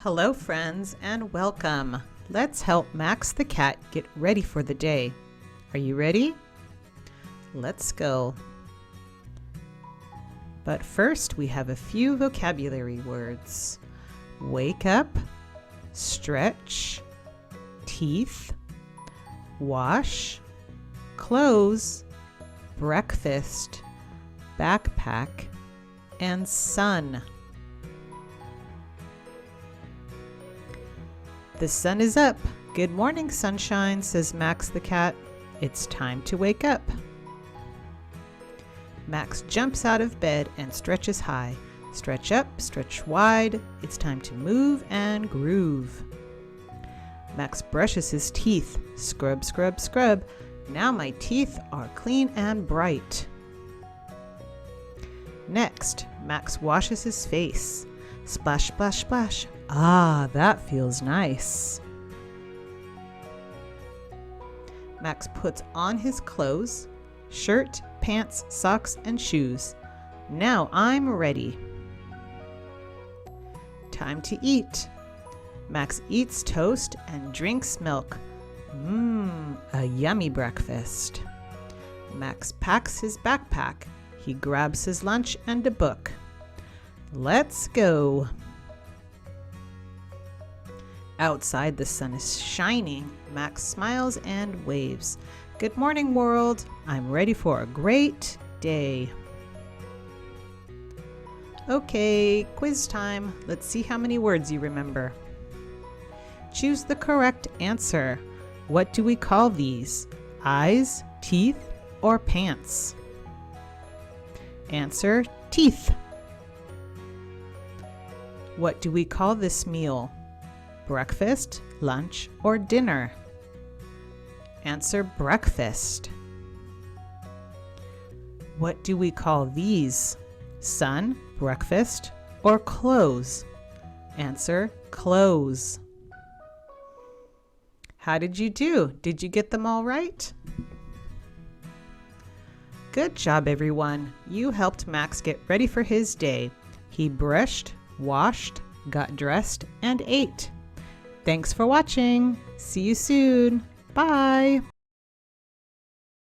Hello friends and welcome. Let's help Max the cat get ready for the day. Are you ready? Let's go. But first we have a few vocabulary words. Wake up, stretch, teeth, wash, clothes, breakfast, backpack, and sun. The sun is up. Good morning, sunshine, says Max the cat. It's time to wake up. Max jumps out of bed and stretches high. Stretch up, stretch wide. It's time to move and groove. Max brushes his teeth. Scrub, scrub, scrub. Now my teeth are clean and bright. Next, Max washes his face. Splash, splash, splash. Ah, that feels nice. Max puts on his clothes, shirt, pants, socks, and shoes. Now I'm ready. Time to eat. Max eats toast and drinks milk. A yummy breakfast. Max packs his backpack. He grabs his lunch and a book. Let's go. Outside, the sun is shining. Max smiles and waves. Good morning, world. I'm ready for a great day. Okay, quiz time. Let's see how many words you remember. Choose the correct answer. What do we call these? Eyes, teeth, or pants? Answer: teeth. What do we call this meal? Breakfast, lunch, or dinner? Answer: breakfast. What do we call these? Sun, breakfast, or clothes? Answer: clothes. How did you do? Did you get them all right? Good job, everyone. You helped Max get ready for his day. He brushed, washed, got dressed, and ate. Thanks for watching. See you soon. Bye.